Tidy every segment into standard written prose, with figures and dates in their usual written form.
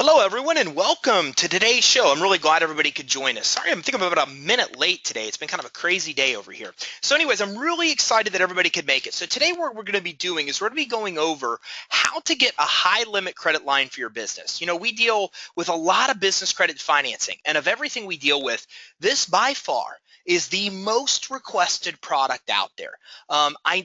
Hello, everyone, and welcome to today's show. I'm really glad everybody could join us. Sorry, I'm thinking I'm about a minute late today. It's been kind of a crazy day over here. So anyways, I'm really excited that everybody could make it. So today what we're going to be doing is we're going to be going over how to get a high limit credit line for your business. You know, we deal with a lot of business credit financing, and of everything we deal with, this by far is the most requested product out there.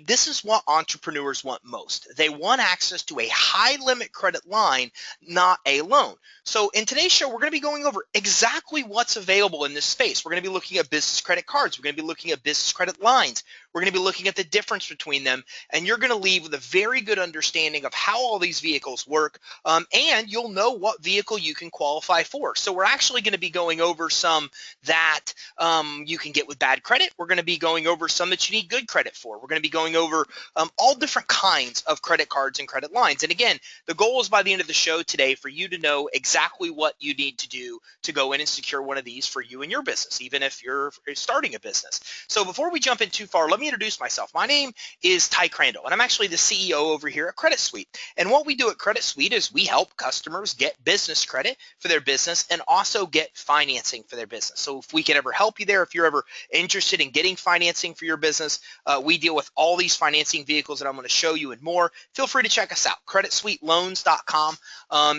This is what entrepreneurs want most. They want access to a high limit credit line, not a loan. So in today's show, we're going to be going over exactly what's available in this space. We're going to be looking at business credit cards. We're going to be looking at business credit lines. We're going to be looking at the difference between them, and you're going to leave with a very good understanding of how all these vehicles work, and you'll know what vehicle you can qualify for. So we're actually going to be going over some that you can get with bad credit. We're going to be going over some that you need good credit for. We're going to be going over all different kinds of credit cards and credit lines. And again, the goal is by the end of the show today for you to know exactly what you need to do to go in and secure one of these for you and your business, even if you're starting a business. So before we jump in too far, let me introduce myself. My name is Ty Crandall, and I'm actually the CEO over here at CreditSuite. And what we do at CreditSuite is we help customers get business credit for their business and also get financing for their business. So if we can ever help you there, if you're ever interested in getting financing for your business, we deal with all these financing vehicles that I'm going to show you and more. Feel free to check us out. CreditSuiteLoans.com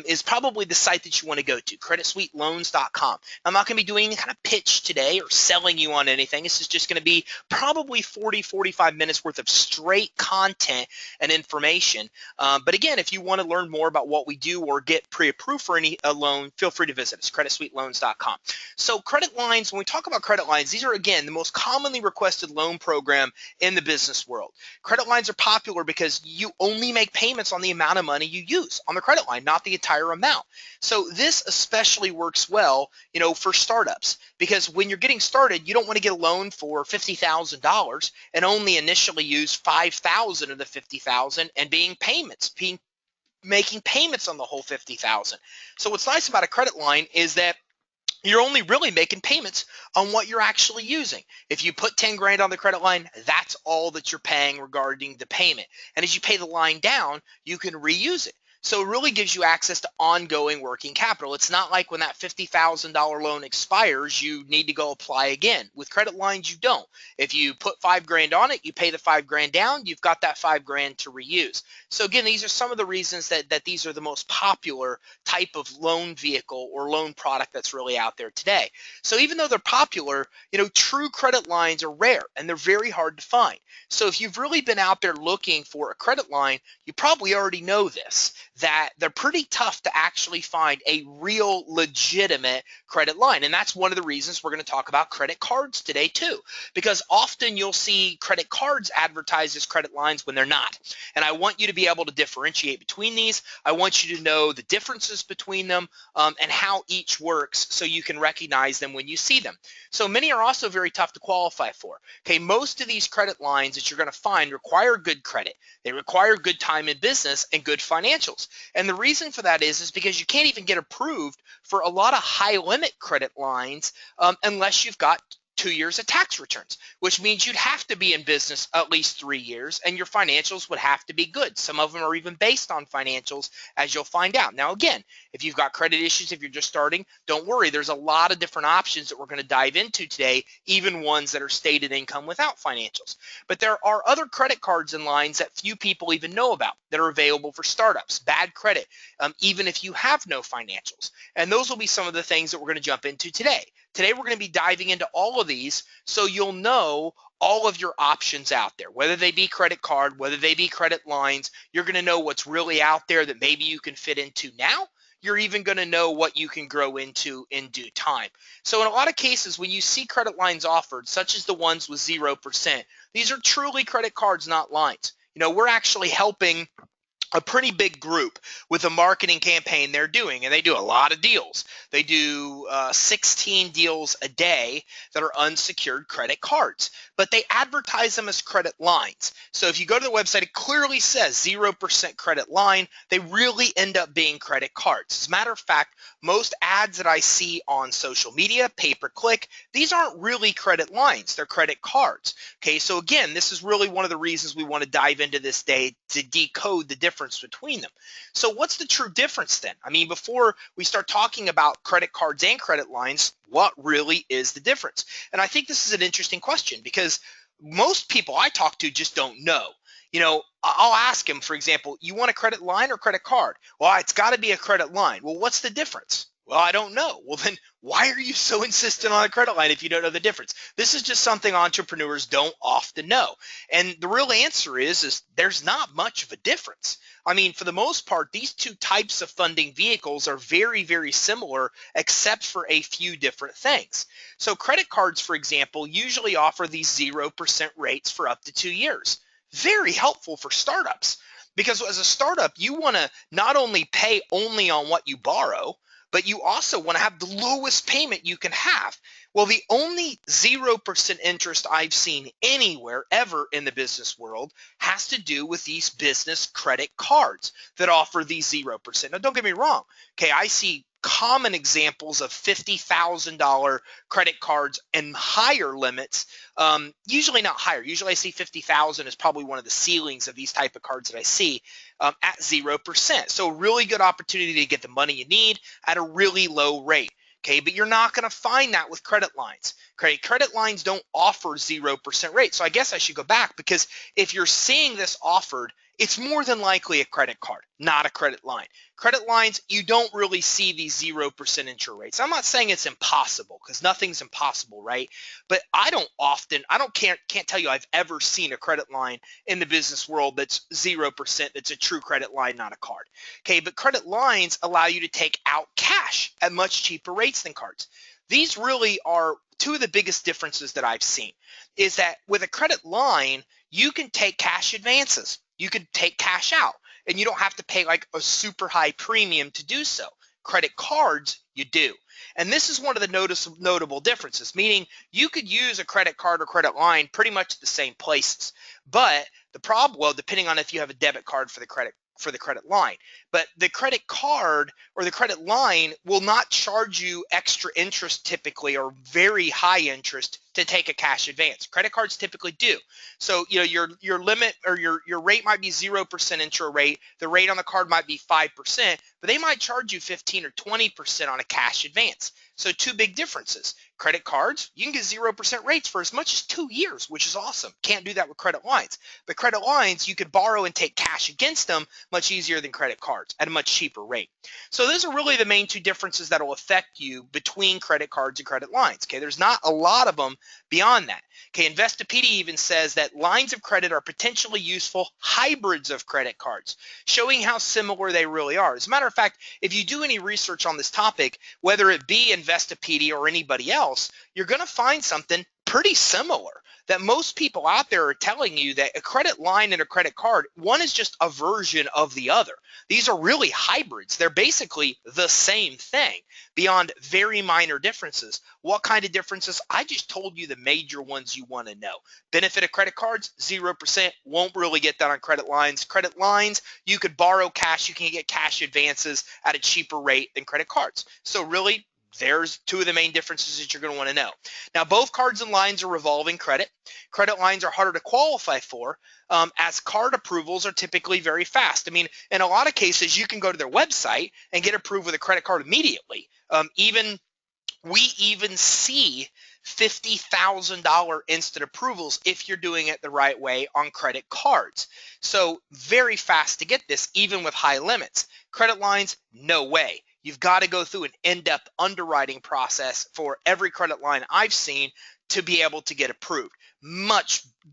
is probably the site that you want to go to, CreditSuiteLoans.com. I'm not going to be doing any kind of pitch today or selling you on anything. This is just going to be probably 45 minutes worth of straight content and information. But again, if you want to learn more about what we do or get pre-approved for any loan, feel free to visit us, CreditSuiteLoans.com. So credit lines, when we talk about credit lines, these are, again, the most commonly requested loan program in the business world. Credit lines are popular because you only make payments on the amount of money you use on the credit line, not the entire amount. So this especially works well, you know, for startups, because when you're getting started, you don't want to get a loan for $50,000 and only initially use $5,000 of the $50,000 and making payments on the whole $50,000. So what's nice about a credit line is that you're only really making payments on what you're actually using. If you put 10 grand on the credit line, that's all that you're paying regarding the payment. And as you pay the line down, you can reuse it. So it really gives you access to ongoing working capital. It's not like when that $50,000 loan expires, you need to go apply again. With credit lines, you don't. If you put 5 grand on it, you pay the 5 grand down, you've got that 5 grand to reuse. So again, these are some of the reasons that these are the most popular type of loan vehicle or loan product that's really out there today. So even though they're popular, you know, true credit lines are rare and they're very hard to find. So if you've really been out there looking for a credit line, you probably already know this, that they're pretty tough to actually find a real legitimate credit line. And that's one of the reasons we're going to talk about credit cards today too, because often you'll see credit cards advertised as credit lines when they're not. And I want you to be able to differentiate between these. I want you to know the differences between them and how each works so you can recognize them when you see them. So many are also very tough to qualify for. Okay, most of these credit lines that you're going to find require good credit. They require good time in business and good financials. And the reason for that is because you can't even get approved for a lot of high limit credit lines unless you've got 2 years of tax returns, which means you'd have to be in business at least 3 years and your financials would have to be good. Some of them are even based on financials, as you'll find out. Now, again, if you've got credit issues, if you're just starting, don't worry. There's a lot of different options that we're going to dive into today, even ones that are stated income without financials. But there are other credit cards and lines that few people even know about that are available for startups, bad credit, even if you have no financials. And those will be some of the things that we're going to jump into today. Today, we're going to be diving into all of these so you'll know all of your options out there, whether they be credit card, whether they be credit lines. You're going to know what's really out there that maybe you can fit into now. You're even going to know what you can grow into in due time. So in a lot of cases, when you see credit lines offered, such as the ones with 0%, these are truly credit cards, not lines. You know, we're actually helping a pretty big group with a marketing campaign they're doing, and they do a lot of deals. They do 16 deals a day that are unsecured credit cards, but they advertise them as credit lines. So if you go to the website, it clearly says 0% credit line. They really end up being credit cards. As a matter of fact, most ads that I see on social media, pay-per-click, these aren't really credit lines. They're credit cards. Okay, so again, this is really one of the reasons we want to dive into this day to decode the difference difference between them. So what's the true difference then? I mean, before we start talking about credit cards and credit lines, what really is the difference? And I think this is an interesting question because most people I talk to just don't know. You know, I'll ask him, for example, you want a credit line or credit card? Well, it's got to be a credit line. Well, what's the difference? Well, I don't know. Well, then why are you so insistent on a credit line if you don't know the difference? This is just something entrepreneurs don't often know. And the real answer is there's not much of a difference. I mean, for the most part, these two types of funding vehicles are very, very similar, except for a few different things. So credit cards, for example, usually offer these 0% rates for up to 2 years. Very helpful for startups because as a startup, you want to not only pay only on what you borrow, but you also want to have the lowest payment you can have. Well, the only 0% interest I've seen anywhere ever in the business world has to do with these business credit cards that offer these 0%. Now, don't get me wrong. Okay, I see common examples of $50,000 credit cards and higher limits, usually not higher. Usually I see 50,000 is probably one of the ceilings of these type of cards that I see at 0%. So really good opportunity to get the money you need at a really low rate. Okay, but you're not going to find that with credit lines. Okay, credit lines don't offer 0% rate. So I guess I should go back because if you're seeing this offered, it's more than likely a credit card, not a credit line. Credit lines, you don't really see these 0% interest rates. I'm not saying it's impossible because nothing's impossible, right? But I can't tell you I've ever seen a credit line in the business world that's 0%, that's a true credit line, not a card. Okay, but credit lines allow you to take out cash at much cheaper rates than cards. These really are two of the biggest differences that I've seen is that with a credit line, you can take cash advances. You can take cash out and you don't have to pay like a super high premium to do so. Credit cards, you do. And this is one of the notable differences, meaning you could use a credit card or credit line pretty much at the same places. But the problem, well, depending on if you have a debit card for the credit line, but the credit card or the credit line will not charge you extra interest typically or very high interest to take a cash advance. Credit cards typically do. So, you know, your limit or your rate might be 0% intro rate. The rate on the card might be 5%, but they might charge you 15 or 20% on a cash advance. So two big differences. Credit cards, you can get 0% rates for as much as 2 years, which is awesome. Can't do that with credit lines. But credit lines, you could borrow and take cash against them much easier than credit cards at a much cheaper rate. So those are really the main two differences that will affect you between credit cards and credit lines. Okay, there's not a lot of them beyond that. Okay, Investopedia even says that lines of credit are potentially useful hybrids of credit cards, showing how similar they really are. As a matter of fact, if you do any research on this topic, whether it be Investopedia or anybody else, you're going to find something pretty similar that most people out there are telling you that a credit line and a credit card, one is just a version of the other. These are really hybrids. They're basically the same thing beyond very minor differences. What kind of differences? I just told you the major ones you want to know. Benefit of credit cards, 0%. Won't really get that on credit lines. Credit lines, you could borrow cash. You can get cash advances at a cheaper rate than credit cards. So really, there's two of the main differences that you're going to want to know. Now, both cards and lines are revolving credit. Credit lines are harder to qualify for as card approvals are typically very fast. I mean, in a lot of cases, you can go to their website and get approved with a credit card immediately. We even see $50,000 instant approvals if you're doing it the right way on credit cards. So very fast to get this, even with high limits. Credit lines, no way. You've got to go through an in-depth underwriting process for every credit line I've seen to be able to get approved.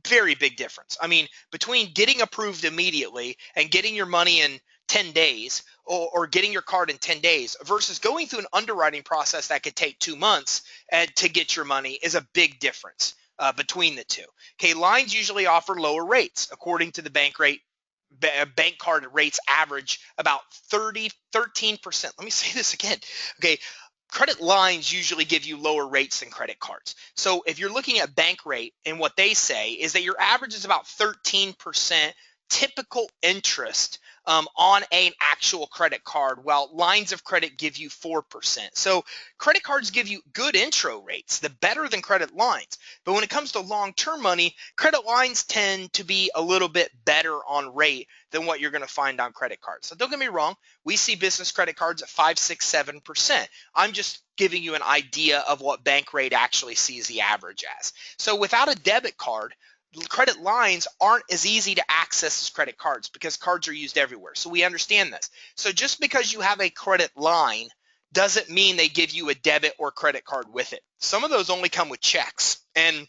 Very big difference. I mean, between getting approved immediately and getting your money in 10 days or getting your card in 10 days versus going through an underwriting process that could take 2 months to get your money is a big difference between the two. Okay, lines usually offer lower rates according to the bank card rates average about 13%. Let me say this again. Okay, credit lines usually give you lower rates than credit cards. So if you're looking at bank rate and what they say is that your average is about 13% typical interest on an actual credit card, while lines of credit give you 4%. So credit cards give you good intro rates, the better than credit lines. But when it comes to long-term money, credit lines tend to be a little bit better on rate than what you're going to find on credit cards. So don't get me wrong, we see business credit cards at 5, 6, 7%. I'm just giving you an idea of what bank rate actually sees the average as. So without a debit card, credit lines aren't as easy to access as credit cards because cards are used everywhere. So we understand this. So just because you have a credit line doesn't mean they give you a debit or credit card with it. Some of those only come with checks, and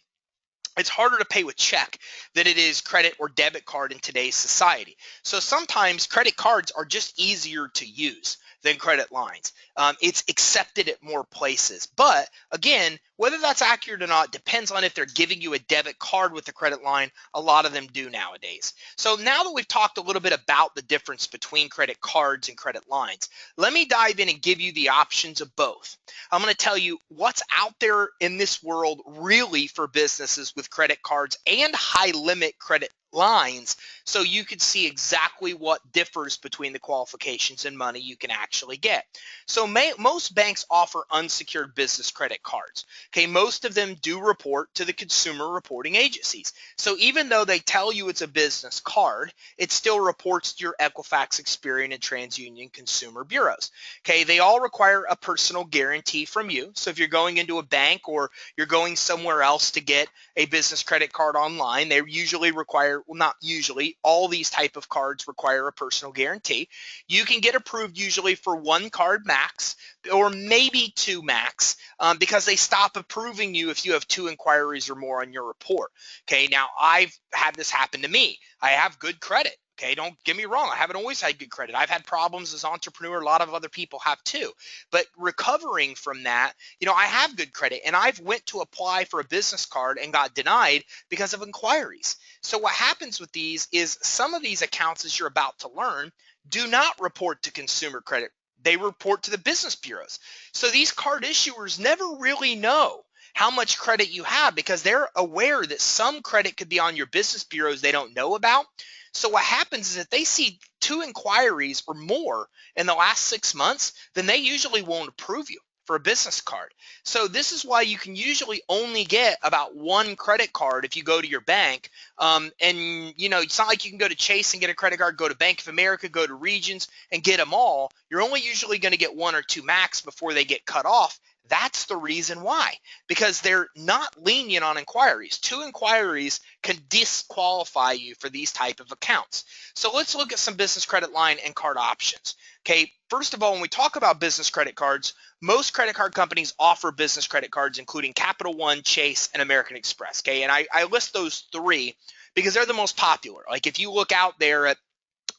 it's harder to pay with check than it is credit or debit card in today's society. So sometimes credit cards are just easier to use than credit lines. It's accepted at more places. But again, whether that's accurate or not depends on if they're giving you a debit card with a credit line. A lot of them do nowadays. So now that we've talked a little bit about the difference between credit cards and credit lines, let me dive in and give you the options of both. I'm going to tell you what's out there in this world really for businesses with credit cards and high limit credit lines, so you can see exactly what differs between the qualifications and money you can actually get. So most banks offer unsecured business credit cards. Okay, most of them do report to the consumer reporting agencies. So even though they tell you it's a business card, it still reports to your Equifax, Experian, and TransUnion consumer bureaus. Okay, they all require a personal guarantee from you. So if you're going into a bank or you're going somewhere else to get a business credit card online, they usually require, well, not usually, all these type of cards require a personal guarantee. You can get approved usually for one card max or maybe two max because they stop approving you if you have 2 inquiries or more on your report. Okay, now I've had this happen to me. I have good credit. Okay, don't get me wrong. I haven't always had good credit. I've had problems as an entrepreneur. A lot of other people have too. But recovering from that, I have good credit, and I've went to apply for a business card and got denied because of inquiries. So what happens with these is some of these accounts, as you're about to learn, do not report to consumer credit. They report to the business bureaus. So these card issuers never really know how much credit you have because they're aware that some credit could be on your business bureaus they don't know about. So what happens is if they see 2 inquiries or more in the last 6 months, then they usually won't approve you for a business card. So this is why you can usually only get about 1 credit card if you go to your bank. And it's not like you can go to Chase and get a credit card, go to Bank of America, go to Regions and get them all. You're only usually going to get 1 or 2 max before they get cut off. That's the reason why, because they're not lenient on inquiries. 2 inquiries can disqualify you for these type of accounts. So let's look at some business credit line and card options. Okay, first of all, when we talk about business credit cards, most credit card companies offer business credit cards, including Capital One, Chase, and American Express. Okay, and I list those 3 because they're the most popular. Like if you look out there at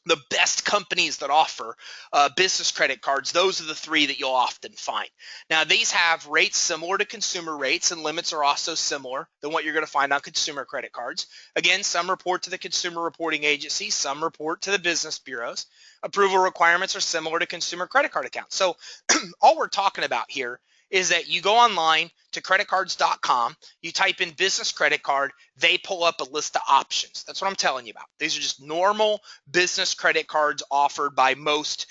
the best companies that offer business credit cards, those are the 3 that you'll often find. Now, these have rates similar to consumer rates, and limits are also similar than what you're going to find on consumer credit cards. Again, some report to the consumer reporting agency, some report to the business bureaus. Approval requirements are similar to consumer credit card accounts. So all we're talking about here is that you go online to creditcards.com, you type in business credit card, they pull up a list of options. That's what I'm telling you about. These are just normal business credit cards offered by most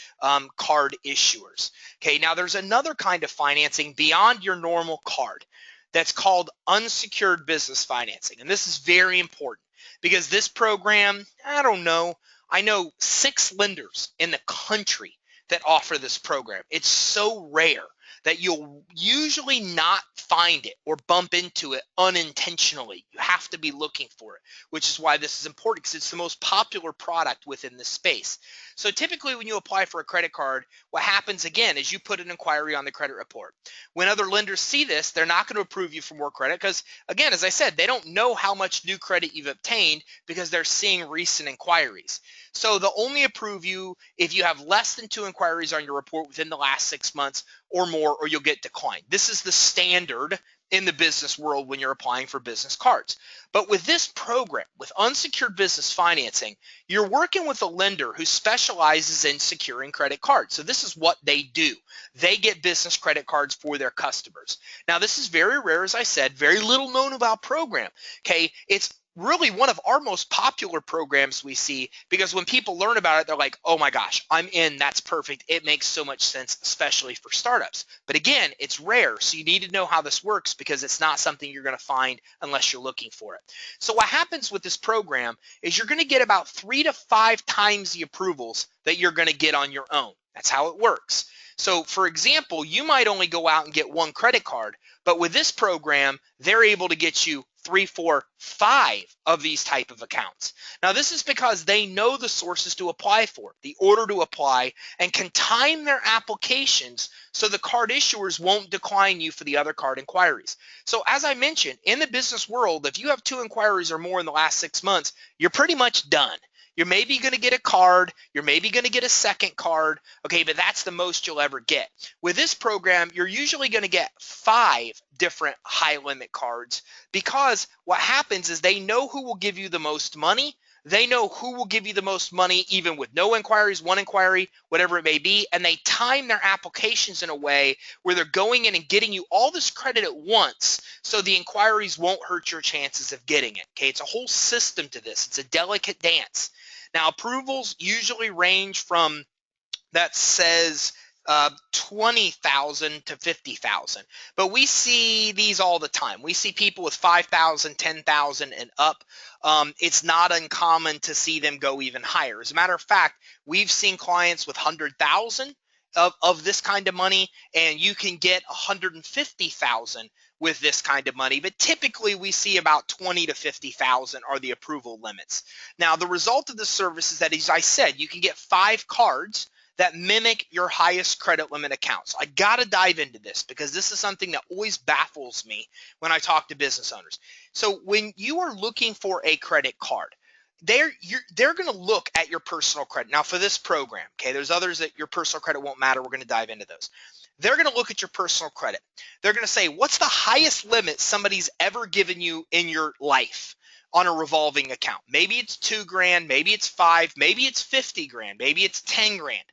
card issuers. Okay, now there's another kind of financing beyond your normal card that's called unsecured business financing. And this is very important because this program, I know 6 lenders in the country that offer this program. It's so rare that you'll usually not find it or bump into it unintentionally. You have to be looking for it, which is why this is important because it's the most popular product within this space. So typically when you apply for a credit card, what happens again is you put an inquiry on the credit report. When other lenders see this, they're not going to approve you for more credit because, again, as I said, they don't know how much new credit you've obtained because they're seeing recent inquiries. So they'll only approve you if you have less than 2 inquiries on your report within the last 6 months or more, or you'll get declined. This is the standard in the business world when you're applying for business cards. But with this program, with unsecured business financing, you're working with a lender who specializes in securing credit cards. So this is what they do. They get business credit cards for their customers. Now, this is very rare, as I said, very little known about program. Okay, it's really one of our most popular programs we see, because when people learn about it, they're like, oh my gosh, I'm in, that's perfect. It makes so much sense, especially for startups. But again, it's rare. So you need to know how this works, because it's not something you're going to find unless you're looking for it. So what happens with this program is you're going to get about 3 to 5 times the approvals that you're going to get on your own. That's how it works. So for example, you might only go out and get one credit card, but with this program, they're able to get you 3, 4, 5 of these type of accounts. Now, this is because they know the sources to apply for, the order to apply, and can time their applications so the card issuers won't decline you for the other card inquiries. So as I mentioned, in the business world, if you have 2 inquiries or more in the last 6 months, you're pretty much done. You're maybe going to get a card, you're maybe going to get a second card, okay, but that's the most you'll ever get. With this program, you're usually going to get 5 different high limit cards, because what happens is they know who will give you the most money. They know who will give you the most money even with no inquiries, 1 inquiry, whatever it may be, and they time their applications in a way where they're going in and getting you all this credit at once, so the inquiries won't hurt your chances of getting it. Okay, it's a whole system to this. It's a delicate dance. Now, approvals usually range from, that says 20,000 to 50,000, but we see these all the time. We see people with 5,000, 10,000 and up. It's not uncommon to see them go even higher. As a matter of fact, we've seen clients with 100,000 of this kind of money, and you can get 150,000 with this kind of money, but typically we see about 20 to 50,000 are the approval limits. Now, the result of the service is that, as I said, you can get 5 cards that mimic your highest credit limit accounts. I got to dive into this, because this is something that always baffles me when I talk to business owners. So when you are looking for a credit card, they're going to look at your personal credit. Now, for this program, okay, there's others that your personal credit won't matter. We're going to dive into those. They're going to look at your personal credit. They're going to say, what's the highest limit somebody's ever given you in your life on a revolving account? Maybe it's 2 grand, maybe it's 5, maybe it's 50 grand, maybe it's 10 grand.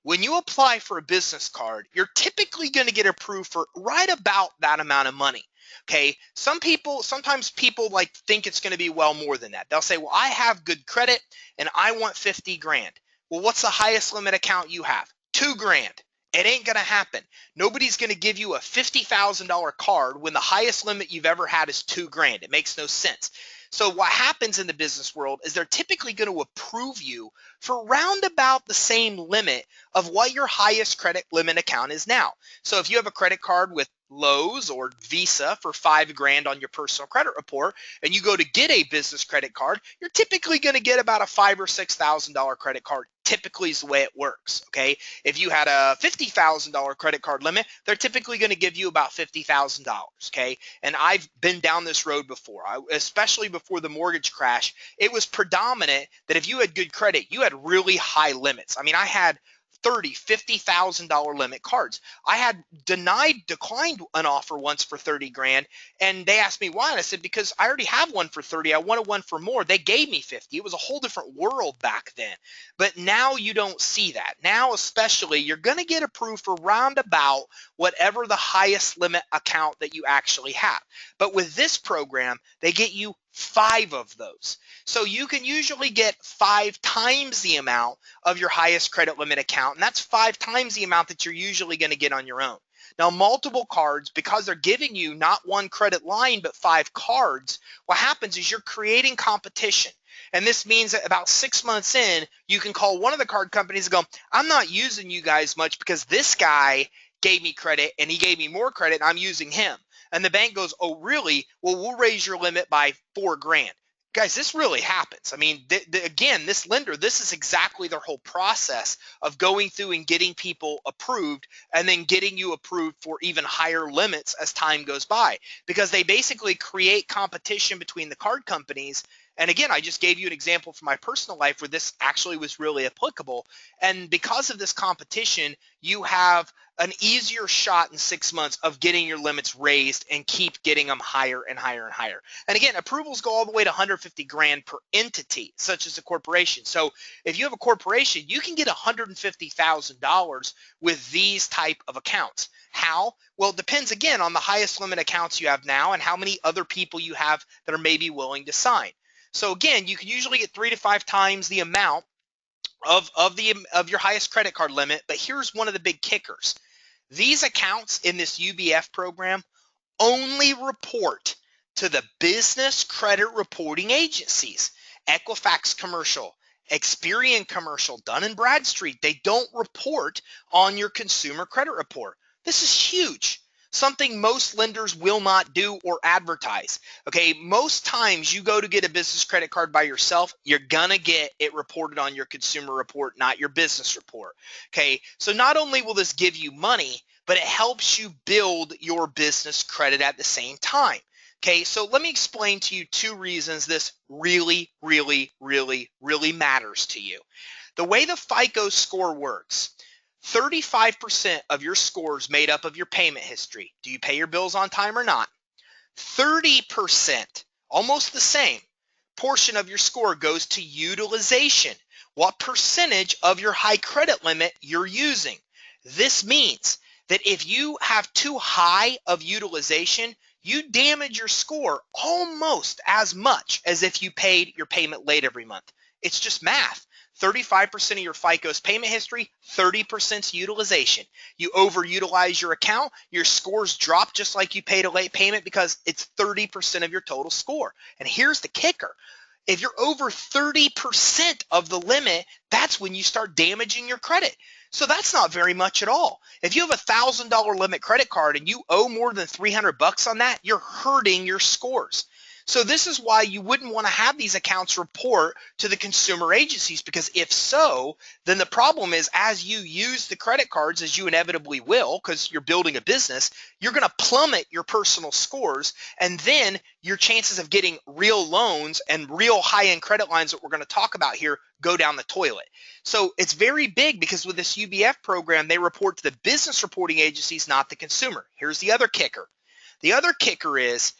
When you apply for a business card, you're typically going to get approved for right about that amount of money. Okay, sometimes people like think it's going to be well more than that. They'll say, well, I have good credit and I want 50 grand. Well, what's the highest limit account you have? 2 grand. It ain't going to happen. Nobody's going to give you a $50,000 card when the highest limit you've ever had is 2 grand. It makes no sense. So what happens in the business world is they're typically going to approve you for round about the same limit of what your highest credit limit account is now. So if you have a credit card with Lowe's or Visa for 5 grand on your personal credit report, and you go to get a business credit card, you're typically going to get about a $5,000 or $6,000 credit card. Typically is the way it works. Okay, if you had a $50,000 credit card limit, they're typically going to give you about $50,000. Okay, and I've been down this road before, especially before the mortgage crash. It was predominant that if you had good credit, you had really high limits. I mean, I had $30,000, $50,000 limit cards. I had declined an offer once for 30 grand, and they asked me why, and I said, because I already have one for 30. I wanted one for more. They gave me 50. It was a whole different world back then. But now you don't see that. Now, especially, you're going to get approved for roundabout whatever the highest limit account that you actually have. But with this program, they get you 5 of those. So you can usually get 5 times the amount of your highest credit limit account, and that's 5 times the amount that you're usually going to get on your own. Now, multiple cards, because they're giving you not 1 credit line, but 5 cards, what happens is you're creating competition. And this means that about 6 months in, you can call one of the card companies and go, I'm not using you guys much because this guy gave me credit and he gave me more credit and I'm using him. And the bank goes, oh, really? Well, we'll raise your limit by 4 grand. Guys, this really happens. I mean, again, this lender, this is exactly their whole process of going through and getting people approved and then getting you approved for even higher limits as time goes by, because they basically create competition between the card companies. And again, I just gave you an example from my personal life where this actually was really applicable. And because of this competition, you have an easier shot in 6 months of getting your limits raised and keep getting them higher and higher and higher. And again, approvals go all the way to 150 grand per entity, such as a corporation. So if you have a corporation, you can get $150,000 with these type of accounts. How? Well, it depends again on the highest limit accounts you have now and how many other people you have that are maybe willing to sign. So again, you can usually get 3 to 5 times the amount of your highest credit card limit. But here's one of the big kickers. These accounts in this UBF program only report to the business credit reporting agencies. Equifax Commercial, Experian Commercial, Dun & Bradstreet, they don't report on your consumer credit report. This is huge. Something most lenders will not do or advertise. Okay, most times you go to get a business credit card by yourself, you're gonna get it reported on your consumer report, not your business report. Okay, so not only will this give you money, but it helps you build your business credit at the same time. Okay, so let me explain to you 2 reasons this really, really, really, really matters to you. The way the FICO score works, 35% of your score is made up of your payment history. Do you pay your bills on time or not? 30%, almost the same, portion of your score goes to utilization. What percentage of your high credit limit you're using? This means that if you have too high of utilization, you damage your score almost as much as if you paid your payment late every month. It's just math. 35% of your FICO's payment history, 30% utilization. You overutilize your account, your scores drop just like you paid a late payment because it's 30% of your total score. And here's the kicker. If you're over 30% of the limit, that's when you start damaging your credit. So that's not very much at all. If you have $1,000 limit credit card and you owe more than $300 on that, you're hurting your scores. So this is why you wouldn't want to have these accounts report to the consumer agencies, because if so, then the problem is as you use the credit cards, as you inevitably will because you're building a business, you're going to plummet your personal scores, and then your chances of getting real loans and real high-end credit lines that we're going to talk about here go down the toilet. So it's very big because with this UBF program, they report to the business reporting agencies, not the consumer. Here's the other kicker. The other kicker is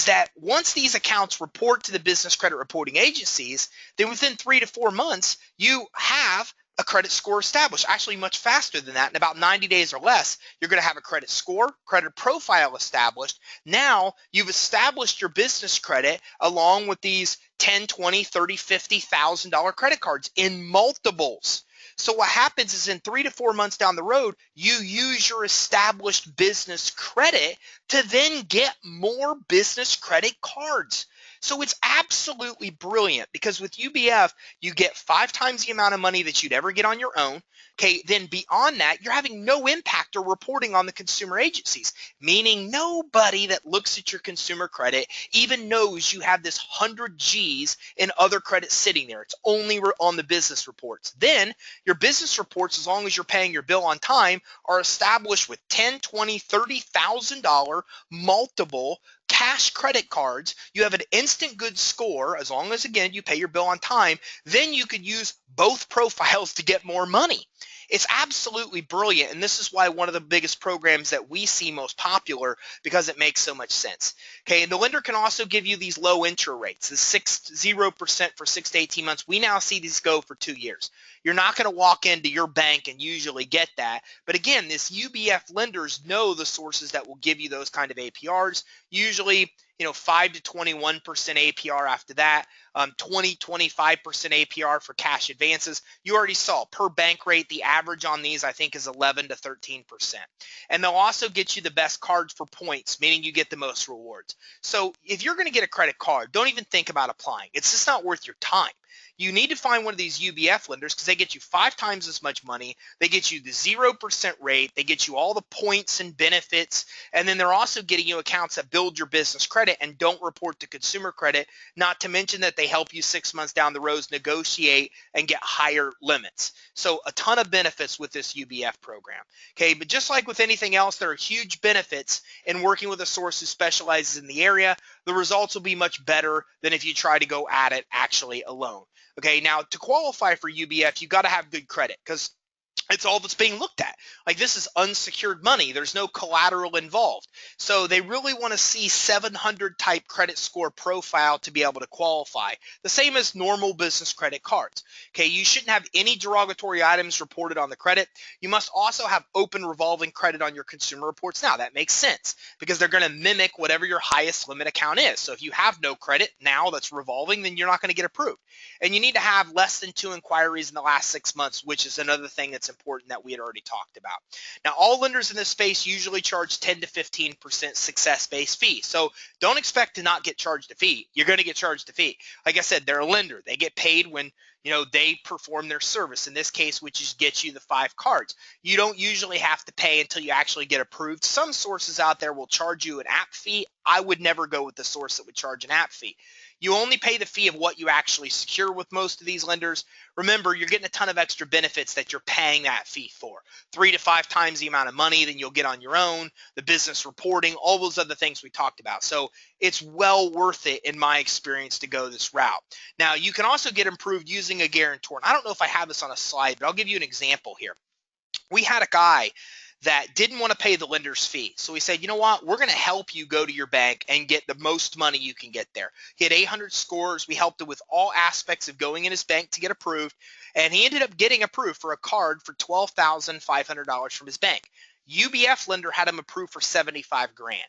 that once these accounts report to the business credit reporting agencies, then within 3 to 4 months, you have a credit score established. Actually, much faster than that. In about 90 days or less, you're going to have a credit score, credit profile established. Now you've established your business credit along with these $10, $20, $30, $50,000 credit cards in multiples. So what happens is in 3 to 4 months down the road, you use your established business credit to then get more business credit cards. So it's absolutely brilliant because with UBF, you get 5 times the amount of money that you'd ever get on your own. Okay, then beyond that, you're having no impact or reporting on the consumer agencies, meaning nobody that looks at your consumer credit even knows you have this 100 G's in other credit sitting there. It's only on the business reports. Then your business reports, as long as you're paying your bill on time, are established with $10, $20, $30,000 multiple cash credit cards. You have an instant good score as long as, again, you pay your bill on time. Then you could use both profiles to get more money. It's absolutely brilliant, and this is why one of the biggest programs that we see most popular, because it makes so much sense. Okay, and the lender can also give you these low intro rates, the 0% for 6 to 18 months. We now see these go for 2 years. You're not going to walk into your bank and usually get that, but again, this UBF lenders know the sources that will give you those kind of APRs. Usually, 5 to 21% APR after that, 20, 25% APR for cash advances. You already saw per bank rate, the average on these I think is 11 to 13%. And they'll also get you the best cards for points, meaning you get the most rewards. So if you're going to get a credit card, don't even think about applying. It's just not worth your time. You need to find one of these UBF lenders because they get you 5 times as much money. They get you the 0% rate. They get you all the points and benefits. And then they're also getting you accounts that build your business credit and don't report to consumer credit, not to mention that they help you 6 months down the road negotiate and get higher limits. So a ton of benefits with this UBF program. Okay, but just like with anything else, there are huge benefits in working with a source who specializes in the area. The results will be much better than if you try to go at it actually alone. Okay, now to qualify for UBF, you got to have good credit because It's all that's being looked at. Like, this is unsecured money. There's no collateral involved. So they really want to see 700 type credit score profile to be able to qualify. The same as normal business credit cards. Okay, you shouldn't have any derogatory items reported on the credit. You must also have open revolving credit on your consumer reports. Now, that makes sense because they're going to mimic whatever your highest limit account is. So if you have no credit now that's revolving, then you're not going to get approved. And you need to have less than 2 inquiries in the last 6 months, which is another thing that's important that we had already talked about. Now, all lenders in this space usually charge 10 to 15% success-based fee. So don't expect to not get charged a fee. You're going to get charged a fee. Like I said, they're a lender. They get paid when they perform their service, in this case, which is get you the 5 cards. You don't usually have to pay until you actually get approved. Some sources out there will charge you an app fee. I would never go with the source that would charge an app fee. You only pay the fee of what you actually secure with most of these lenders. Remember, you're getting a ton of extra benefits that you're paying that fee for. 3 to 5 times the amount of money than you'll get on your own, the business reporting, all those other things we talked about. So it's well worth it, in my experience, to go this route. Now, you can also get improved using a guarantor. And I don't know if I have this on a slide, but I'll give you an example here. We had a guy that didn't want to pay the lender's fee. So we said, you know what, we're going to help you go to your bank and get the most money you can get there. He had 800 scores. We helped him with all aspects of going in his bank to get approved. And he ended up getting approved for a card for $12,500 from his bank. UBF lender had him approved for 75 grand.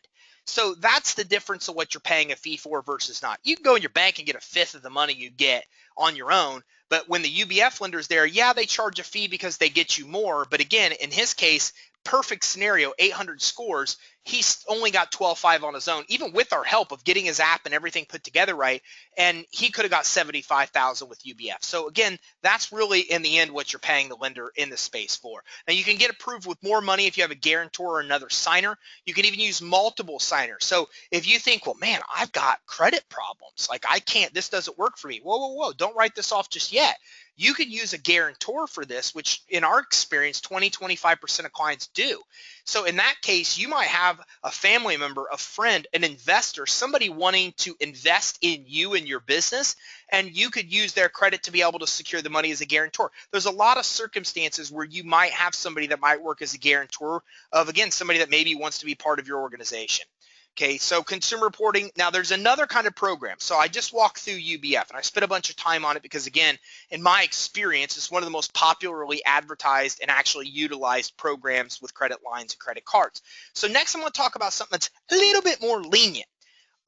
So that's the difference of what you're paying a fee for versus not. You can go in your bank and get a fifth of the money you get on your own. But when the UBF lender's there, yeah, they charge a fee because they get you more. But again, in his case, perfect scenario, 800 scores, he's only got 12.5 on his own, even with our help of getting his app and everything put together right. And he could have got 75,000 with UBF. So again, that's really in the end what you're paying the lender in the space for. Now, you can get approved with more money if you have a guarantor or another signer. You can even use multiple signers. So if you think, well, man, I've got credit problems, like I can't, this doesn't work for me. Whoa, don't write this off just yet. You could use a guarantor for this, which in our experience, 20-25% of clients do. So in that case, you might have a family member, a friend, an investor, somebody wanting to invest in you and your business, and you could use their credit to be able to secure the money as a guarantor. There's a lot of circumstances where you might have somebody that might work as a guarantor of, again, somebody that maybe wants to be part of your organization. Okay, so consumer reporting. Now, there's another kind of program. So I just walked through UBF, and I spent a bunch of time on it because, again, in my experience, it's one of the most popularly advertised and actually utilized programs with credit lines and credit cards. So next, I'm going to talk about something that's a little bit more lenient.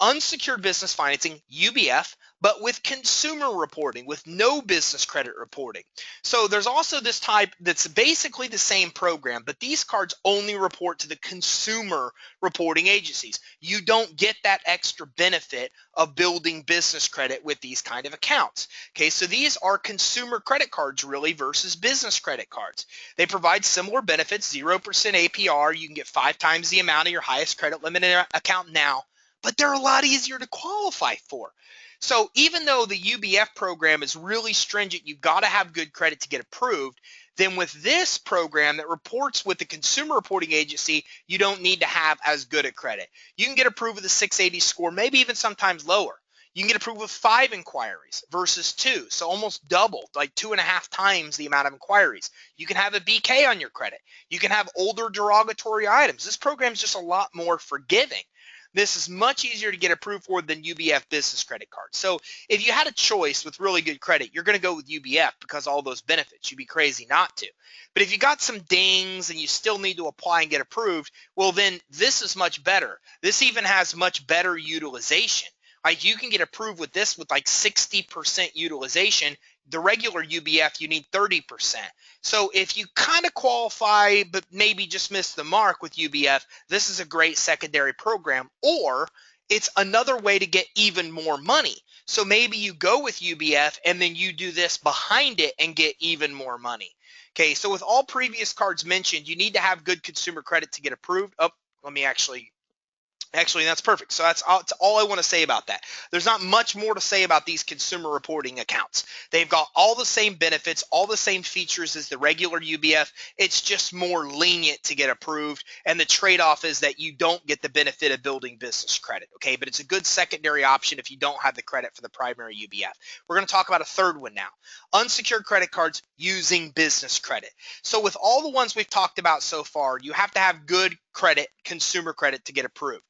Unsecured business financing, UBF, but with consumer reporting, with no business credit reporting. So there's also this type that's basically the same program, but these cards only report to the consumer reporting agencies. You don't get that extra benefit of building business credit with these kind of accounts. Okay, so these are consumer credit cards really versus business credit cards. They provide similar benefits, 0% APR. You can get 5 times the amount of your highest credit limit in an account now, but they're a lot easier to qualify for. So even though the UBF program is really stringent, you've got to have good credit to get approved, then with this program that reports with the consumer reporting agency, you don't need to have as good a credit. You can get approved with a 680 score, maybe even sometimes lower. You can get approved with 5 inquiries versus 2, so almost double, like 2.5 times the amount of inquiries. You can have a BK on your credit. You can have older derogatory items. This program is just a lot more forgiving. This is much easier to get approved for than UBF business credit cards. So if you had a choice with really good credit, you're going to go with UBF because of all those benefits. You'd be crazy not to. But if you got some dings and you still need to apply and get approved, well, then this is much better. This even has much better utilization. Like, you can get approved with this with like 60% utilization. The regular UBF, you need 30%. So if you kind of qualify but maybe just miss the mark with UBF, this is a great secondary program, or it's another way to get even more money. So maybe you go with UBF and then you do this behind it and get even more money. Okay, so with all previous cards mentioned, you need to have good consumer credit to get approved. Oh, let me actually Actually, that's perfect. So that's all I want to say about that. There's not much more to say about these consumer reporting accounts. They've got all the same benefits, all the same features as the regular UBF. It's just more lenient to get approved. And the trade-off is that you don't get the benefit of building business credit. Okay, but it's a good secondary option if you don't have the credit for the primary UBF. We're going to talk about a third one now. Unsecured credit cards using business credit. So with all the ones we've talked about so far, you have to have good credit, consumer credit, to get approved.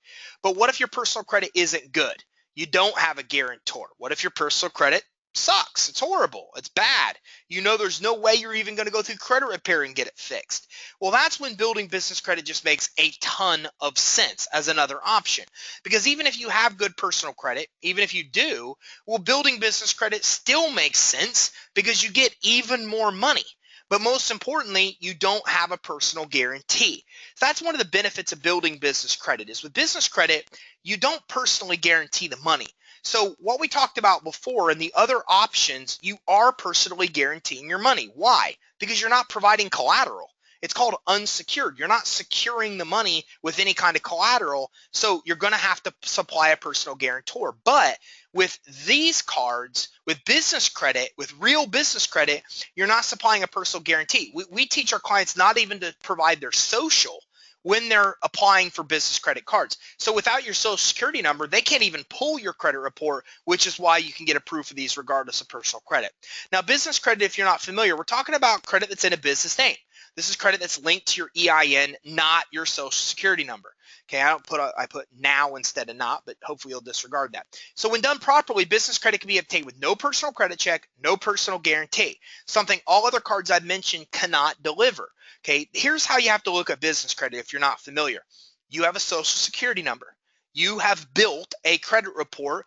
But what if your personal credit isn't good? You don't have a guarantor. What if your personal credit sucks? It's horrible. It's bad. You know there's no way you're even going to go through credit repair and get it fixed. Well, that's when building business credit just makes a ton of sense as another option. Because even if you have good personal credit, even if you do, well, building business credit still makes sense because you get even more money. But most importantly, you don't have a personal guarantee. So that's one of the benefits of building business credit is with business credit, you don't personally guarantee the money. So what we talked about before and the other options, you are personally guaranteeing your money. Why? Because you're not providing collateral. It's called unsecured. You're not securing the money with any kind of collateral, so you're going to have to supply a personal guarantor. But with these cards, with business credit, with real business credit, you're not supplying a personal guarantee. We teach our clients not even to provide their social when they're applying for business credit cards. So without your social security number, they can't even pull your credit report, which is why you can get approved for these regardless of personal credit. Now, business credit, if you're not familiar, we're talking about credit that's in a business name. This is credit that's linked to your EIN, not your social security number. Okay, I put now instead of not, but hopefully you'll disregard that. So when done properly, business credit can be obtained with no personal credit check, no personal guarantee, something all other cards I've mentioned cannot deliver. Okay, here's how you have to look at business credit if you're not familiar. You have a social security number. You have built a credit report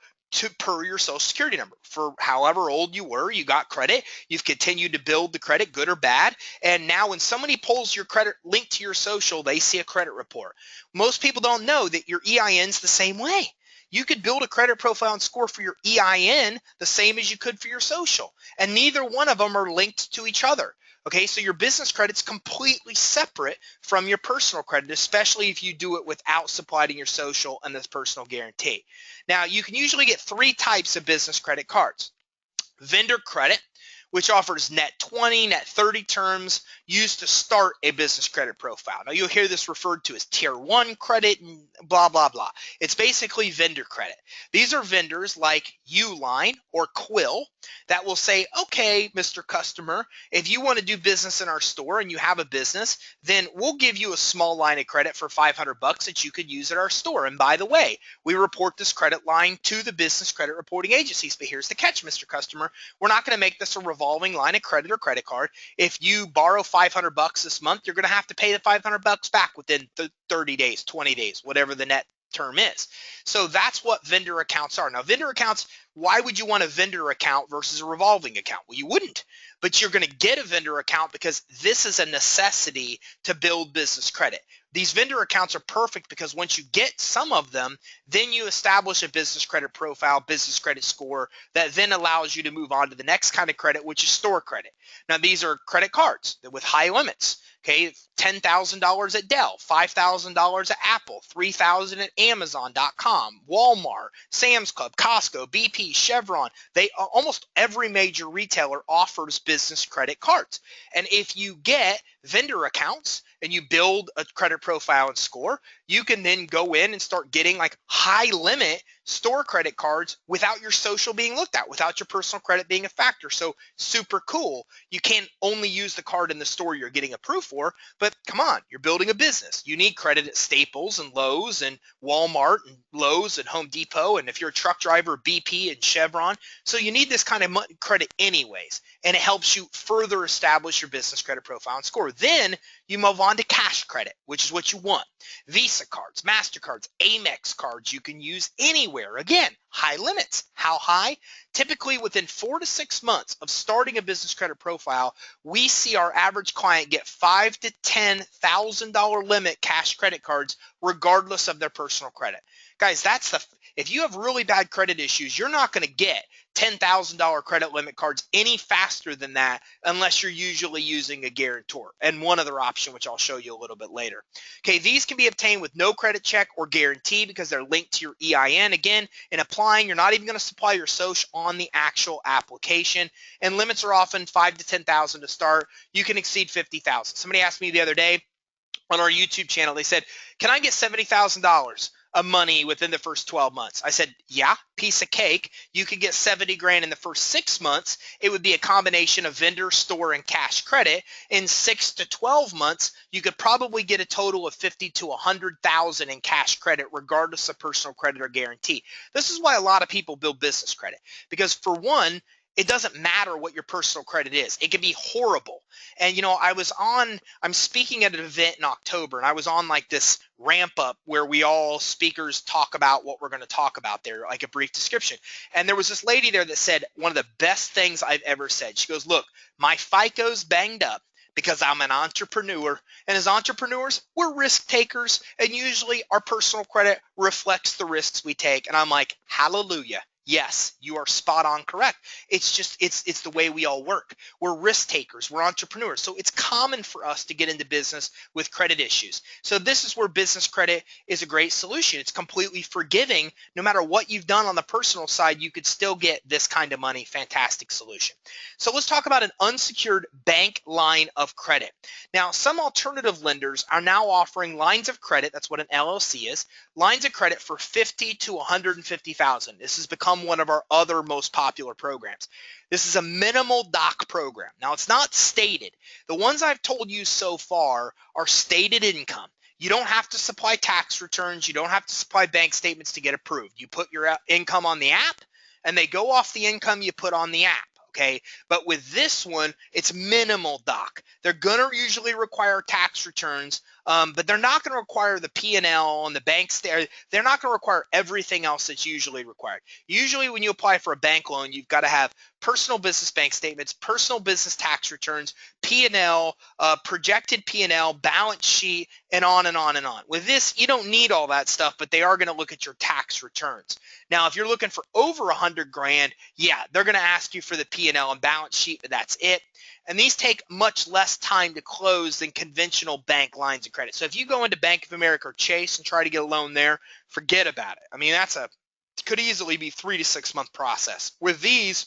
per your social security number. For however old you were, you got credit. You've continued to build the credit, good or bad. And now when somebody pulls your credit linked to your social, they see a credit report. Most people don't know that your EIN's the same way. You could build a credit profile and score for your EIN the same as you could for your social. And neither one of them are linked to each other. Okay, so your business credit's completely separate from your personal credit, especially if you do it without supplying your social and this personal guarantee. Now, you can usually get three types of business credit cards. Vendor credit, which offers net 20, net 30 terms used to start a business credit profile. Now, you'll hear this referred to as tier 1 credit and blah, blah, blah. It's basically vendor credit. These are vendors like Uline or Quill that will say, okay, Mr. Customer, if you want to do business in our store and you have a business, then we'll give you a small line of credit for $500 that you could use at our store. And by the way, we report this credit line to the business credit reporting agencies. But here's the catch, Mr. Customer. We're not going to make this a revolving line of credit or credit card. If you borrow $500 this month, you're going to have to pay the $500 back within 30 days, 20 days, whatever the net term is. So that's what vendor accounts are. Now, vendor accounts, why would you want a vendor account versus a revolving account? Well, you wouldn't, but you're going to get a vendor account because this is a necessity to build business credit. These vendor accounts are perfect because once you get some of them, then you establish a business credit profile, business credit score that then allows you to move on to the next kind of credit, which is store credit. Now, these are credit cards with high limits. Okay, $10,000 at Dell, $5,000 at Apple, $3,000 at Amazon.com, Walmart, Sam's Club, Costco, BP, Chevron. Almost every major retailer offers business credit cards. And if you get vendor accounts and you build a credit profile and score, you can then go in and start getting like high limit store credit cards without your social being looked at, without your personal credit being a factor. So super cool. You can't only use the card in the store you're getting approved for, but come on, you're building a business. You need credit at Staples and Lowe's and Walmart and Lowe's and Home Depot. And if you're a truck driver, BP and Chevron. So you need this kind of credit anyways. And it helps you further establish your business credit profile and score. Then you move on to cash credit, which is what you want. Visa cards, MasterCards, Amex cards you can use anywhere. Again, high limits. How high? Typically within 4 to 6 months of starting a business credit profile, we see our average client get $5,000 to $10,000 limit cash credit cards regardless of their personal credit. Guys, If you have really bad credit issues, you're not going to get $10,000 credit limit cards any faster than that unless you're usually using a guarantor. And one other option, which I'll show you a little bit later. Okay, these can be obtained with no credit check or guarantee because they're linked to your EIN. Again, in applying, you're not even going to supply your social on the actual application. And limits are often 5 to 10,000 to start. You can exceed 50,000. Somebody asked me the other day on our YouTube channel, they said, can I get $70,000 of money within the first 12 months? I said, yeah, piece of cake. You could get 70 grand in the first 6 months. It would be a combination of vendor, store, and cash credit. In 6 to 12 months, you could probably get a total of 50 to 100,000 in cash credit, regardless of personal credit or guarantee. This is why a lot of people build business credit, because for one, it doesn't matter what your personal credit is. It can be horrible. And, I'm speaking at an event in October, and I was on like this ramp up where we all speakers talk about what we're going to talk about there, like a brief description. And there was this lady there that said one of the best things I've ever said. She goes, look, my FICO's banged up because I'm an entrepreneur. And as entrepreneurs, we're risk takers. And usually our personal credit reflects the risks we take. And I'm like, hallelujah. Yes, you are spot on correct. It's just, it's the way we all work. We're risk takers, we're entrepreneurs. So it's common for us to get into business with credit issues. So this is where business credit is a great solution. It's completely forgiving. No matter what you've done on the personal side, you could still get this kind of money. Fantastic solution. So let's talk about an unsecured bank line of credit. Now, some alternative lenders are now offering lines of credit. That's what an LLC is. Lines of credit for 50 to 150,000. This has become one of our other most popular programs. This is a minimal doc program. Now, it's not stated. The ones I've told you so far are stated income. You don't have to supply tax returns. You don't have to supply bank statements to get approved. You put your income on the app, and they go off the income you put on the app. Okay, but with this one, it's minimal doc. They're going to usually require tax returns, but they're not going to require the P&L and the banks. They're not going to require everything else that's usually required. Usually when you apply for a bank loan, you've got to have personal business bank statements, personal business tax returns, P&L, projected P&L, balance sheet, and on and on and on. With this, you don't need all that stuff, but they are going to look at your tax returns. Now, if you're looking for over 100 grand, yeah, they're going to ask you for the P&L and balance sheet, but that's it. And these take much less time to close than conventional bank lines of credit. So if you go into Bank of America or Chase and try to get a loan there, forget about it. I mean, could easily be 3 to 6 month process. With these,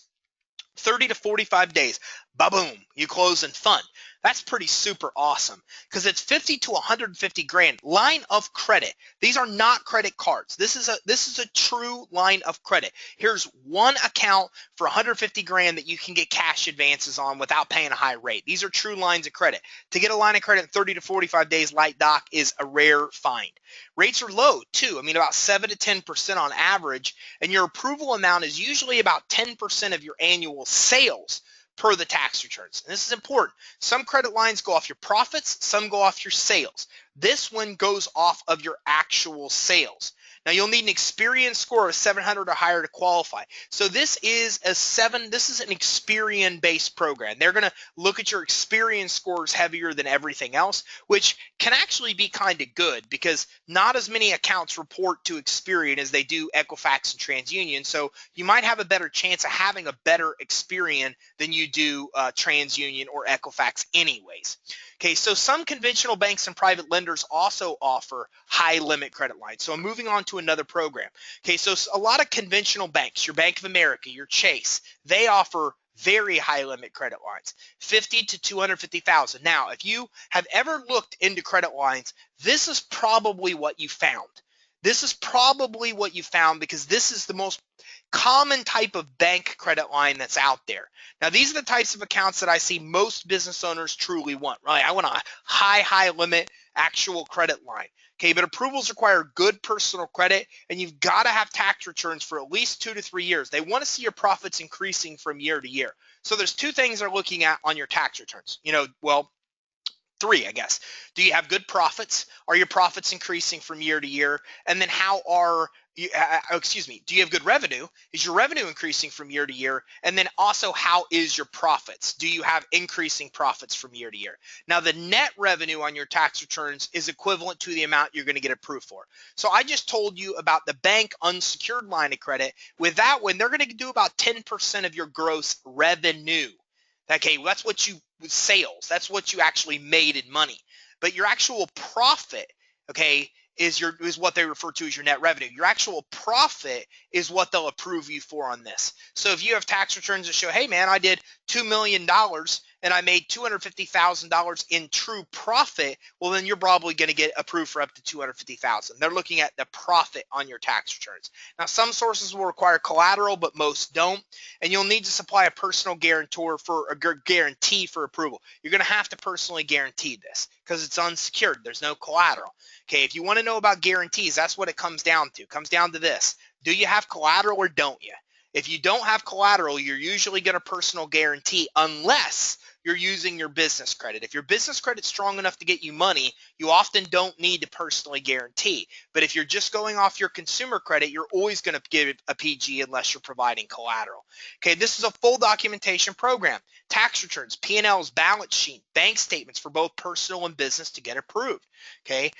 30 to 45 days, ba-boom, you close and fund. That's pretty super awesome because it's 50 to 150 grand line of credit. These are not credit cards. This is a true line of credit. Here's one account for 150 grand that you can get cash advances on without paying a high rate. These are true lines of credit. To get a line of credit in 30 to 45 days light doc is a rare find. Rates are low too. I mean, about 7 to 10% on average, and your approval amount is usually about 10% of your annual sales per the tax returns. And this is important. Some credit lines go off your profits, some go off your sales. This one goes off of your actual sales. Now, you'll need an experience score of 700 or higher to qualify. So this is an Experian-based program. They're going to look at your experience scores heavier than everything else, which can actually be kind of good because not as many accounts report to Experian as they do Equifax and TransUnion. So you might have a better chance of having a better Experian than you do TransUnion or Equifax anyways. Okay, so some conventional banks and private lenders also offer high limit credit lines. So I'm moving on to another program. Okay, so a lot of conventional banks, your Bank of America, your Chase, they offer very high limit credit lines, 50 to 250,000. Now, if you have ever looked into credit lines, this is probably what you found. This is probably what you found because this is the most common type of bank credit line that's out there. Now, these are the types of accounts that I see most business owners truly want, right? I want a high limit actual credit line. Okay, but approvals require good personal credit, and you've got to have tax returns for at least 2 to 3 years. They want to see your profits increasing from year to year. So there's two things they're looking at on your tax returns. Well, 3, I guess. Do you have good profits? Are your profits increasing from year to year? And then how are excuse me, do you have good revenue? Is your revenue increasing from year to year? And then also, how is your profits? Do you have increasing profits from year to year? Now, the net revenue on your tax returns is equivalent to the amount you're going to get approved for. So I just told you about the bank unsecured line of credit. With that one, they're going to do about 10% of your gross revenue. Okay, that's what you, sales, that's what you actually made in money. But your actual profit, okay, is what they refer to as your net revenue. Your actual profit is what they'll approve you for on this. So if you have tax returns that show, hey man, I did $2 million and I made $250,000 in true profit, well then you're probably going to get approved for up to $250,000. They're looking at the profit on your tax returns. Now some sources will require collateral, but most don't, and you'll need to supply a personal guarantor for a guarantee for approval. You're going to have to personally guarantee this because it's unsecured. There's no collateral. Okay, if you want to know about guarantees, that's what it comes down to. It comes down to this. Do you have collateral or don't you? If you don't have collateral, you're usually going to personal guarantee unless you're using your business credit. If your business credit's strong enough to get you money, you often don't need to personally guarantee. But if you're just going off your consumer credit, you're always going to give a PG unless you're providing collateral. Okay, this is a full documentation program. Tax returns, P&Ls, balance sheet, bank statements for both personal and business to get approved. Okay.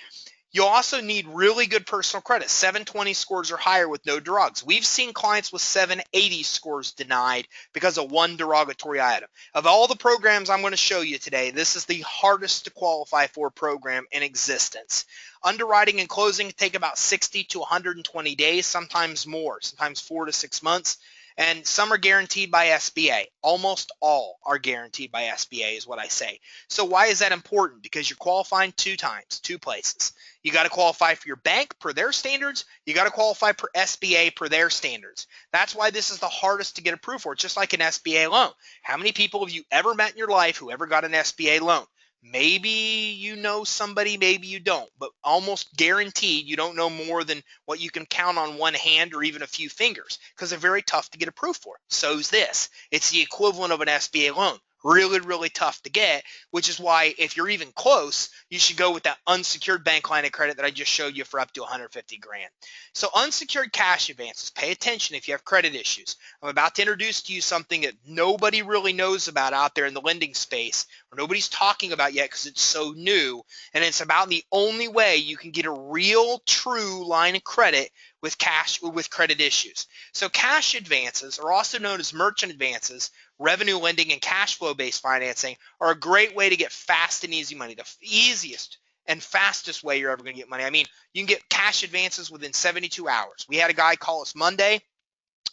You'll also need really good personal credit, 720 scores or higher with no drugs. We've seen clients with 780 scores denied because of one derogatory item. Of all the programs I'm going to show you today, this is the hardest to qualify for program in existence. Underwriting and closing take about 60 to 120 days, sometimes more, sometimes 4 to 6 months. And some are guaranteed by SBA. Almost all are guaranteed by SBA is what I say. So why is that important? Because you're qualifying two times, two places. You got to qualify for your bank per their standards. You got to qualify for SBA per their standards. That's why this is the hardest to get approved for. It's just like an SBA loan. How many people have you ever met in your life who ever got an SBA loan? Maybe you know somebody, maybe you don't, but almost guaranteed you don't know more than what you can count on one hand or even a few fingers because they're very tough to get approved for. So's this. It's the equivalent of an SBA loan. Really, really tough to get, which is why if you're even close, you should go with that unsecured bank line of credit that I just showed you for up to 150 grand. So unsecured cash advances, pay attention if you have credit issues. I'm about to introduce to you something that nobody really knows about out there in the lending space, or nobody's talking about yet because it's so new, and it's about the only way you can get a real, true line of credit with credit issues. So cash advances, are also known as merchant advances, revenue lending, and cash flow based financing are a great way to get fast and easy money, the easiest and fastest way you're ever going to get money. I mean, you can get cash advances within 72 hours. We had a guy call us Monday,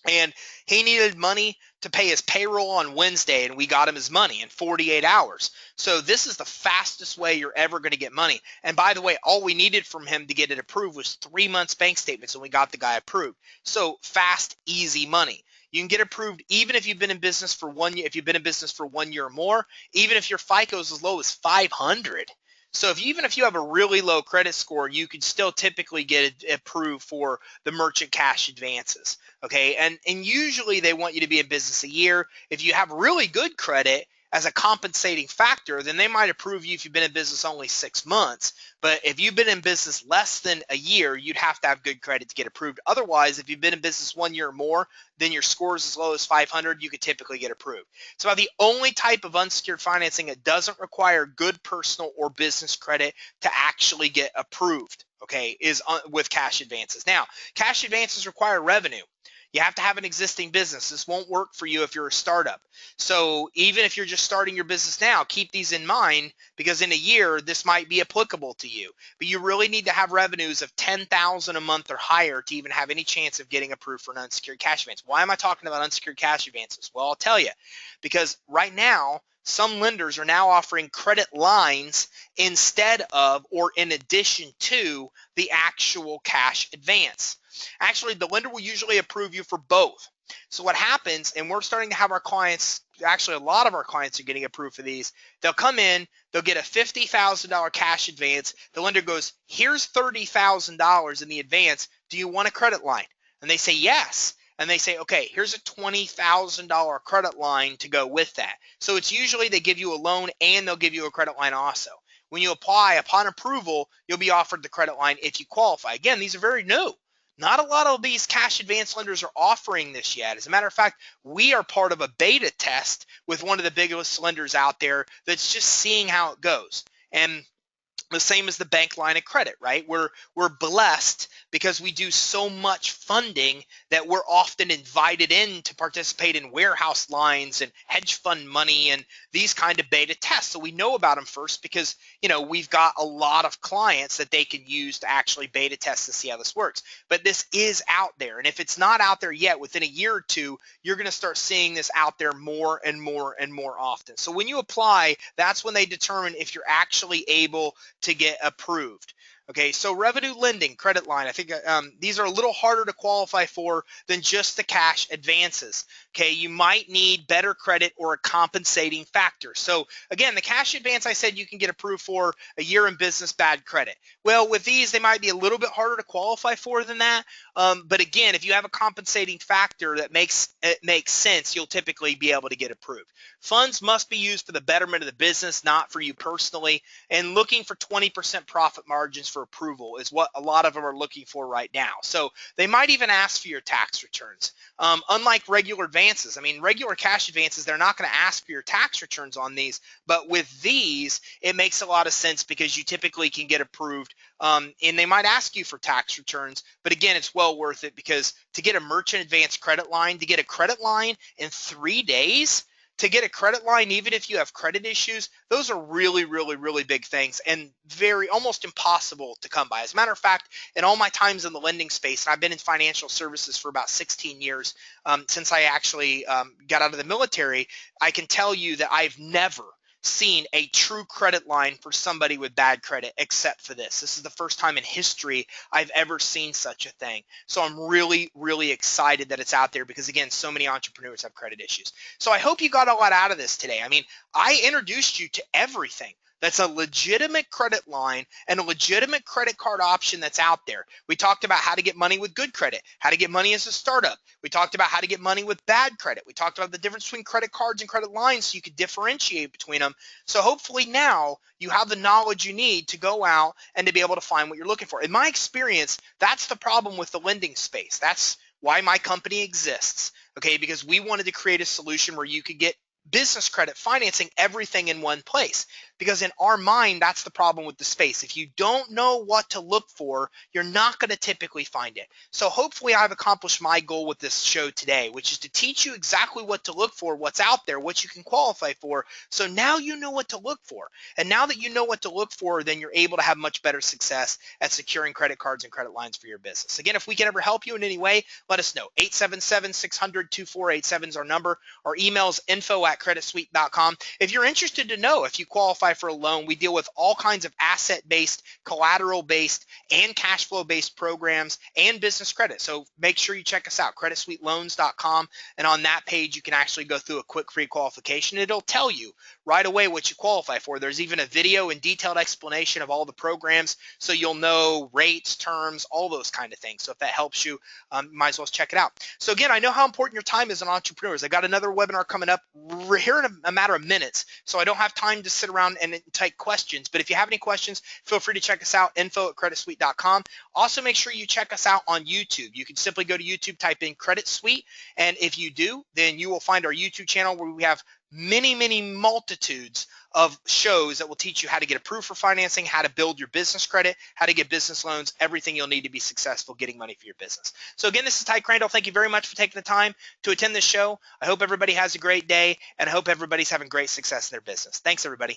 and he needed money to pay his payroll on Wednesday, and we got him his money in 48 hours. So this is the fastest way you're ever going to get money. And by the way, all we needed from him to get it approved was 3 months bank statements, and we got the guy approved. So fast, easy money. You can get approved even if you've been in business for 1 year, if you've been in business for 1 year or more, even if your FICO is as low as 500. So even if you have a really low credit score, you could still typically get approved for the merchant cash advances. Okay, and usually they want you to be in business a year. If you have really good credit as a compensating factor, then they might approve you if you've been in business only 6 months. But if you've been in business less than a year, you'd have to have good credit to get approved. Otherwise, if you've been in business 1 year or more, then your score is as low as 500, you could typically get approved. It's about the only type of unsecured financing that doesn't require good personal or business credit to actually get approved, okay, is with cash advances. Now, cash advances require revenue. You have to have an existing business. This won't work for you if you're a startup. So even if you're just starting your business now, keep these in mind because in a year, this might be applicable to you. But you really need to have revenues of $10,000 a month or higher to even have any chance of getting approved for an unsecured cash advance. Why am I talking about unsecured cash advances? Well, I'll tell you. Because right now, some lenders are now offering credit lines instead of or in addition to the actual cash advance. Actually, the lender will usually approve you for both. So what happens, and we're starting to have our clients, actually a lot of our clients are getting approved for these, they'll come in, they'll get a $50,000 cash advance. The lender goes, here's $30,000 in the advance. Do you want a credit line? And they say yes. And they say, okay, here's a $20,000 credit line to go with that. So it's usually they give you a loan and they'll give you a credit line also. When you apply, upon approval, you'll be offered the credit line if you qualify. Again, these are very new. Not a lot of these cash advance lenders are offering this yet. As a matter of fact, we are part of a beta test with one of the biggest lenders out there that's just seeing how it goes. And the same as the bank line of credit, right? We're blessed because we do so much funding that we're often invited in to participate in warehouse lines and hedge fund money and these kind of beta tests. So we know about them first because, we've got a lot of clients that they can use to actually beta test to see how this works. But this is out there. And if it's not out there yet, within a year or two, you're going to start seeing this out there more and more and more often. So when you apply, that's when they determine if you're actually able to get approved. Okay, so revenue lending, credit line, I think these are a little harder to qualify for than just the cash advances. Okay, you might need better credit or a compensating factor. So again, the cash advance I said you can get approved for a year in business, bad credit. Well, with these, they might be a little bit harder to qualify for than that. But again, if you have a compensating factor that makes sense, you'll typically be able to get approved. Funds must be used for the betterment of the business, not for you personally. And looking for 20% profit margins for approval is what a lot of them are looking for right now. So they might even ask for your tax returns. Unlike regular advances, regular cash advances, they're not going to ask for your tax returns on these. But with these, it makes a lot of sense because you typically can get approved. And they might ask you for tax returns. But again, it's well worth it because to get a merchant advance credit line, to get a credit line in 3 days, to get a credit line, even if you have credit issues, those are really, really, really big things and almost impossible to come by. As a matter of fact, in all my times in the lending space, and I've been in financial services for about 16 years since I actually got out of the military, I can tell you that I've never seen a true credit line for somebody with bad credit except for this. This is the first time in history I've ever seen such a thing. So I'm really, really excited that it's out there because, again, so many entrepreneurs have credit issues. So I hope you got a lot out of this today. I introduced you to everything that's a legitimate credit line and a legitimate credit card option that's out there. We talked about how to get money with good credit, how to get money as a startup. We talked about how to get money with bad credit. We talked about the difference between credit cards and credit lines so you could differentiate between them. So hopefully now you have the knowledge you need to go out and to be able to find what you're looking for. In my experience, that's the problem with the lending space. That's why my company exists, okay? Because we wanted to create a solution where you could get business credit financing everything in one place. Because in our mind, that's the problem with the space. If you don't know what to look for, you're not going to typically find it. So hopefully I've accomplished my goal with this show today, which is to teach you exactly what to look for, what's out there, what you can qualify for. So now you know what to look for. And now that you know what to look for, then you're able to have much better success at securing credit cards and credit lines for your business. Again, if we can ever help you in any way, let us know. 877-600-2487 is our number. Our email is info@creditsuite.com. If you're interested to know if you qualify for a loan, we deal with all kinds of asset-based, collateral-based, and cash flow-based programs and business credit. So make sure you check us out, CreditSuiteLoans.com. And on that page, you can actually go through a quick free qualification. It'll tell you right away what you qualify for. There's even a video and detailed explanation of all the programs, so you'll know rates, terms, all those kind of things. So if that helps you, might as well check it out. So again, I know how important your time is on entrepreneurs. I got another webinar coming up here in a matter of minutes, so I don't have time to sit around and type questions. But if you have any questions, feel free to check us out, info@creditsuite.com. Also, make sure you check us out on YouTube. You can simply go to YouTube, type in Credit Suite, and if you do, then you will find our YouTube channel where we have many, many multitudes of shows that will teach you how to get approved for financing, how to build your business credit, how to get business loans, everything you'll need to be successful getting money for your business. So again, this is Ty Crandall. Thank you very much for taking the time to attend this show. I hope everybody has a great day, and I hope everybody's having great success in their business. Thanks, everybody.